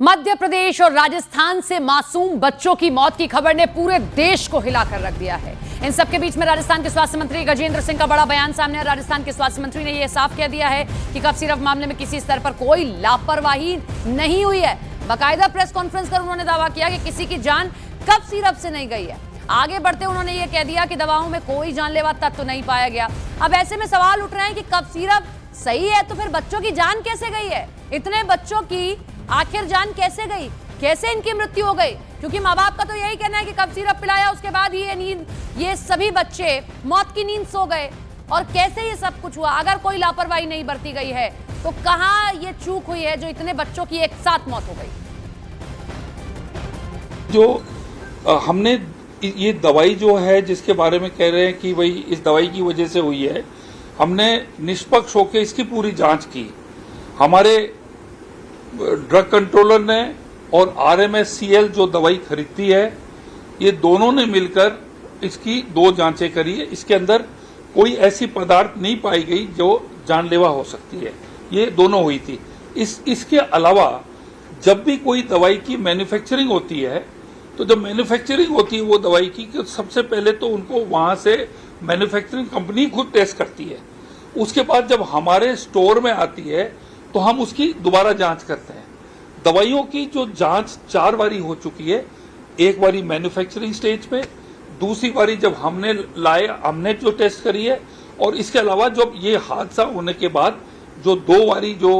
मध्य प्रदेश और राजस्थान से मासूम बच्चों की मौत की खबर ने पूरे देश को हिलाकर रख दिया है। इन सबके बीच में राजस्थान के स्वास्थ्य मंत्री गजेंद्र सिंह का बड़ा बयान सामने है। राजस्थान के स्वास्थ्य मंत्री ने यह साफ कह दिया है कि कफ सिरप मामले में किसी स्तर पर कोई लापरवाही नहीं हुई है। बाकायदा प्रेस कॉन्फ्रेंस कर उन्होंने दावा किया कि किसी की जान कफ सिरप से नहीं गई है। आगे बढ़ते उन्होंने यह कह दिया कि दवाओं में कोई जानलेवा तत्व नहीं पाया गया। अब ऐसे में सवाल उठ रहे हैं कि कफ सिरप सही है तो फिर बच्चों की जान कैसे गई है? इतने बच्चों की आखिर जान कैसे गई? कैसे इनकी मृत्यु हो गई? क्योंकि माँ बाप का तो यही कहना है कि कफ सिरप पिलाया, उसके बाद ही ये सभी बच्चे मौत की नींद सो गए। और कैसे ये सब कुछ हुआ? अगर कोई लापरवाही नहीं बरती गई है तो कहां ये चूक हुई है जो इतने बच्चों की एक साथ मौत हो गई? जो हमने ये दवाई जो है जिसके बारे में कह रहे हैं कि भाई इस दवाई की वजह से हुई है, हमने निष्पक्ष होकर इसकी पूरी जांच की। हमारे ड्रग कंट्रोलर ने और RMSCL जो दवाई खरीदती है, ये दोनों ने मिलकर इसकी 2 जांचें करी है। इसके अंदर कोई ऐसी पदार्थ नहीं पाई गई जो जानलेवा हो सकती है। ये दोनों हुई थी। इसके अलावा जब भी कोई दवाई की मैन्युफैक्चरिंग होती है, तो जब मैन्युफैक्चरिंग होती है वो दवाई की, तो सबसे पहले तो उनको वहां से मैन्युफैक्चरिंग कंपनी खुद टेस्ट करती है। उसके बाद जब हमारे स्टोर में आती है तो हम उसकी दोबारा जांच करते हैं। दवाइयों की जो जांच 4 बारी हो चुकी है। एक बारी मैन्युफैक्चरिंग स्टेज पे, दूसरी बारी जब हमने जो टेस्ट करी है, और इसके अलावा जब ये हादसा होने के बाद जो 2 बारी जो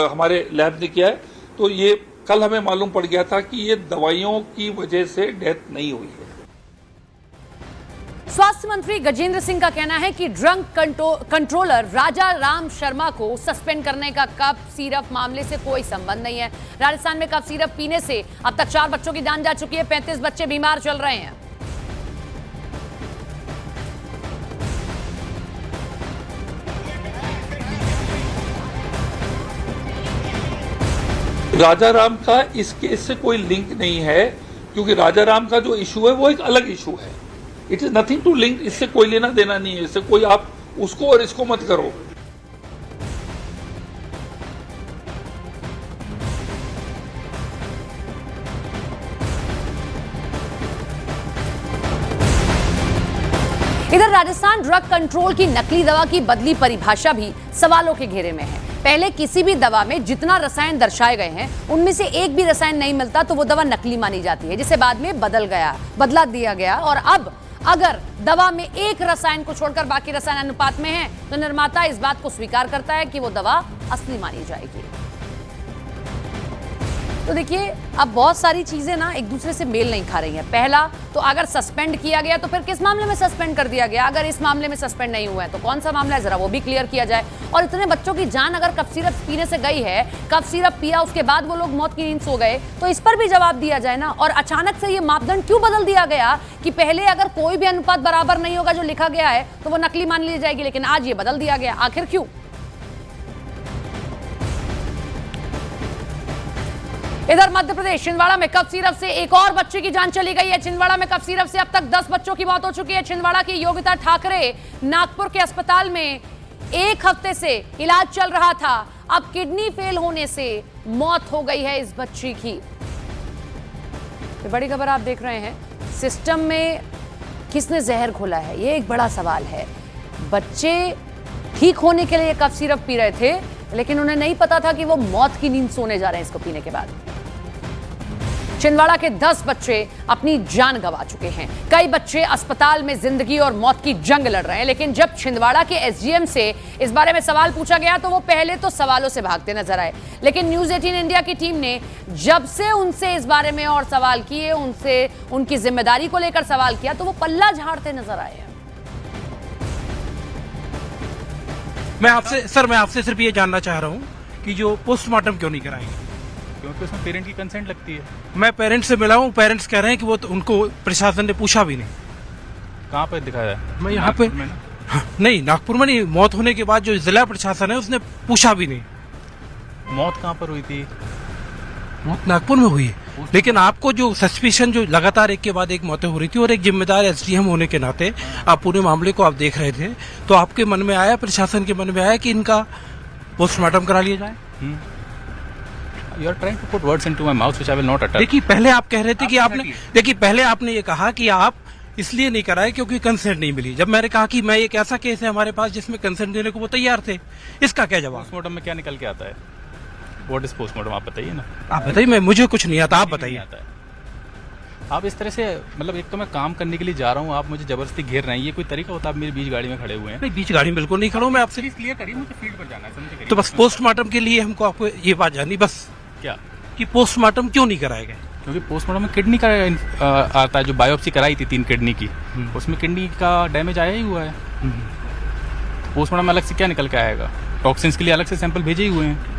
हमारे लैब ने किया है, तो ये कल हमें मालूम पड़ गया था कि ये दवाइयों की वजह से डेथ नहीं हुई है। स्वास्थ्य मंत्री गजेंद्र सिंह का कहना है कि ड्रग कंट्रोलर राजा राम शर्मा को सस्पेंड करने का कफ सिरप मामले से कोई संबंध नहीं है। राजस्थान में कफ सिरप पीने से अब तक 4 बच्चों की जान जा चुकी है। 35 बच्चे बीमार चल रहे हैं। राजा राम का इस केस से कोई लिंक नहीं है, क्योंकि राजा राम का जो इशू है वो एक अलग इशू है। It is nothing to link. इससे कोई लेना देना नहीं है। इससे कोई आप उसको और इसको मत करो। इधर राजस्थान ड्रग कंट्रोल की नकली दवा की बदली परिभाषा भी सवालों के घेरे में है। पहले किसी भी दवा में जितना रसायन दर्शाए गए हैं, उनमें से एक भी रसायन नहीं मिलता तो वो दवा नकली मानी जाती है, जिसे बाद में बदला दिया गया। और अब अगर दवा में एक रसायन को छोड़कर बाकी रसायन अनुपात में है तो निर्माता इस बात को स्वीकार करता है कि वो दवा असली मानी जाएगी। तो देखिए, अब बहुत सारी चीजें ना एक दूसरे से मेल नहीं खा रही हैं। पहला तो अगर सस्पेंड किया गया तो फिर किस मामले में सस्पेंड कर दिया गया? अगर इस मामले में सस्पेंड नहीं हुआ है तो कौन सा मामला है, जरा वो भी क्लियर किया जाए। और इतने बच्चों की जान अगर कफ सिरप पीने से गई है, कफ सिरप पिया उसके बाद वो लोग मौत की नींद सो गए, तो इस पर भी जवाब दिया जाए ना। और अचानक से ये मापदंड क्यों बदल दिया गया कि पहले अगर कोई भी अनुपात बराबर नहीं होगा जो लिखा गया है तो वो नकली मान ली जाएगी, लेकिन आज ये बदल दिया गया? आखिर क्यों? इधर मध्य प्रदेश छिंदवाड़ा में कफ सिरप से एक और बच्चे की जान चली गई है। छिंदवाड़ा में कफ सिरप से अब तक 10 बच्चों की मौत हो चुकी है। छिंदवाड़ा की योगिता ठाकरे नागपुर के अस्पताल में 1 हफ्ते से इलाज चल रहा था। अब किडनी फेल होने से मौत हो गई है इस बच्ची की। ये बड़ी खबर आप देख रहे हैं। सिस्टम में किसने जहर घोला है, ये एक बड़ा सवाल है। बच्चे ठीक होने के लिए कफ सिरप पी रहे थे, लेकिन उन्हें नहीं पता था कि वो मौत की नींद सोने जा रहे हैं इसको पीने के बाद। छिंदवाड़ा के 10 बच्चे अपनी जान गंवा चुके हैं। कई बच्चे अस्पताल में जिंदगी और मौत की जंग लड़ रहे हैं। लेकिन जब छिंदवाड़ा के SGM से इस बारे में सवाल पूछा गया तो वो पहले तो सवालों से भागते नजर आए, लेकिन न्यूज़ 18 इंडिया की टीम ने जब से उनसे इस बारे में और सवाल किए, उनसे उनकी जिम्मेदारी को लेकर सवाल किया, तो वो पल्ला झाड़ते नजर आए हैं। मैं आपसे सिर्फ ये जानना चाह रहा हूँ कि जो पोस्टमार्टम क्यों नहीं कराएंगे? क्योंकि उसमें पेरेंट की कंसेंट लगती है। मैं पेरेंट्स से मिला हूँ, पेरेंट्स कह रहे हैं कि वो तो उनको प्रशासन ने पूछा भी नहीं। कहाँ पर दिखाया है? मैं यहाँ पे नहीं, नागपुर में नहीं। मौत होने के बाद जो जिला प्रशासन है उसने पूछा भी नहीं। मौत कहाँ पर हुई थी? मौत नागपुर में हुई है, लेकिन आपको जो सस्पिशन जो लगातार एक के बाद एक मौतें हो रही थी, और एक जिम्मेदार SDM होने के नाते आप पूरे मामले को आप देख रहे थे, तो आपके मन में आया, प्रशासन के मन में आया कि इनका पोस्टमार्टम करा लिया जाए? You are trying to put words into my mouth which I will not utter. देखिए पहले आप कह रहे थे कि पहले आपने ये कहा कि आप इसलिए नहीं कराए क्योंकि कंसेंट नहीं मिली। जब मैंने कहा कि मैं एक ऐसा केस है हमारे पास जिसमें कंसेंट देने को वो तैयार थे, इसका क्या जवाब? पोस्टमार्टम में क्या निकल के आता है? व्हाट इज पोस्टमार्टम, आप बताइए ना। आप बताइए, मुझे कुछ नहीं आता, आप बताइए। आता है आप इस तरह से, मतलब एक तो मैं काम करने के लिए जा रहा हूँ, आप मुझे जबरदस्ती घेर रहे हैं, ये कोई तरीका होता है? आप मेरे बीच गाड़ी में खड़े हुए हैं। नहीं, बीच गाड़ी में बिल्कुल नहीं खड़ा हूँ मैं आपसे। क्लियर करिए, मुझे फील्ड पर जाना है, समझे? तो बस पोस्टमार्टम के लिए हमको आपको ये बात जाननी, बस क्या कि पोस्टमार्टम क्यों नहीं कराए गए? क्योंकि पोस्टमार्टम में किडनी का आता है, जो बायोप्सी कराई थी 3 किडनी की, उसमें किडनी का डैमेज आया ही हुआ है। पोस्टमार्टम में अलग से क्या निकल के आएगा? टॉक्सिन्स के लिए अलग से सैंपल भेजे ही हुए हैं।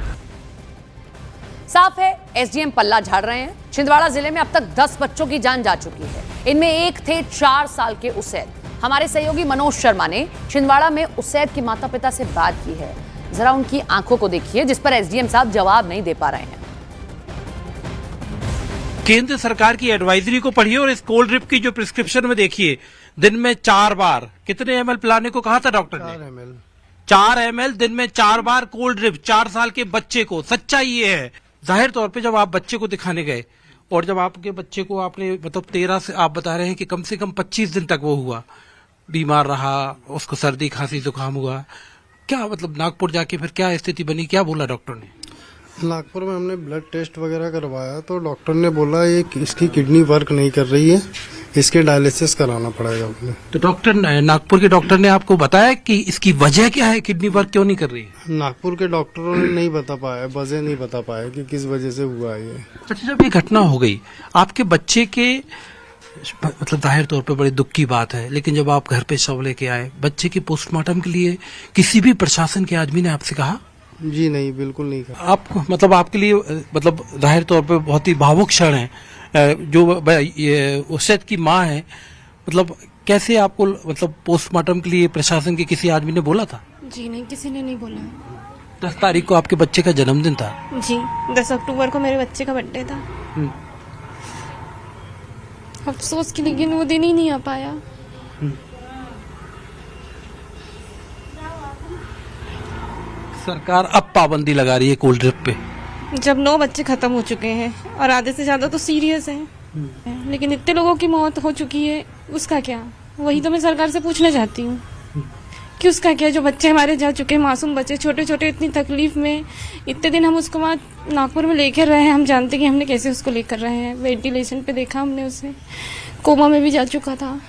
साफ है एसडीएम पल्ला झाड़ रहे हैं। छिंदवाड़ा जिले में अब तक 10 बच्चों की जान जा चुकी है। इनमें एक थे 4 साल के उसैद। हमारे सहयोगी मनोज शर्मा ने छिंदवाड़ा में उसैद के माता पिता से बात की है। जरा उनकी आंखों को देखिए, जिस पर एसडीएम साहब जवाब नहीं दे पा रहे हैं। केंद्र सरकार की एडवाइजरी को पढ़िए और इस कोल्ड ड्रिप की जो प्रिस्क्रिप्शन में देखिए, दिन में 4 बार कितने एमएल पिलाने को कहा था डॉक्टर ने? 4 ml दिन में 4 बार कोल्ड ड्रिप 4 साल के बच्चे को। सच्चाई ये है। जाहिर तौर पे जब आप बच्चे को दिखाने गए और जब आपके बच्चे को आपने मतलब 13 से आप बता रहे हैं कि कम से कम 25 दिन तक वो हुआ, बीमार रहा, उसको सर्दी खांसी जुकाम हुआ, क्या मतलब नागपुर जाके फिर क्या स्थिति बनी, क्या बोला डॉक्टर ने? नागपुर में हमने ब्लड टेस्ट वगैरह करवाया तो डॉक्टर ने बोला ये इसकी किडनी वर्क नहीं कर रही है, इसके डायलिसिस कराना पड़ेगा अपने। तो डॉक्टर नागपुर के डॉक्टर ने आपको बताया कि इसकी वजह क्या है, किडनी वर्क क्यों नहीं कर रही है? नागपुर के डॉक्टरों ने नहीं बता पाया, वजह नहीं बता पाया कि किस वजह से हुआ है ये। अच्छा, जब ये घटना हो गई आपके बच्चे के, मतलब जाहिर तौर पे बड़े दुख की बात है, लेकिन जब आप घर पे शव लेके आए बच्चे के पोस्टमार्टम के लिए, किसी भी प्रशासन के आदमी ने आपसे कहा? जी नहीं, बिल्कुल नहीं कहा। आपको मतलब आपके लिए मतलब जाहिर तौर पे बहुत ही भावुक क्षण है। जो उसैद की माँ है, मतलब कैसे आपको मतलब पोस्टमार्टम के लिए प्रशासन के किसी आदमी ने बोला था? जी नहीं, किसी ने नहीं बोला। 10 तारीख को आपके बच्चे का जन्मदिन था। जी, 10 अक्टूबर को मेरे बच्चे का बर्थडे था। अफसोस कि लेकिन वो दिन ही नहीं आ पाया। सरकार अब पाबंदी लगा रही है कोल्ड ड्रिप पे। जब 9 बच्चे खत्म हो चुके हैं और आधे से ज्यादा तो सीरियस हैं, लेकिन इतने लोगों की मौत हो चुकी है, उसका क्या? वही तो मैं सरकार से पूछना चाहती हूँ कि उसका क्या? जो बच्चे हमारे जा चुके हैं, मासूम बच्चे, छोटे छोटे, इतनी तकलीफ में, इतने दिन हम उसको वहाँ नागपुर में लेकर रहे हैं। हम जानते कि हमने कैसे उसको लेकर रहे हैं। वेंटिलेशन पे देखा हमने उसे, कोमा में भी जा चुका था।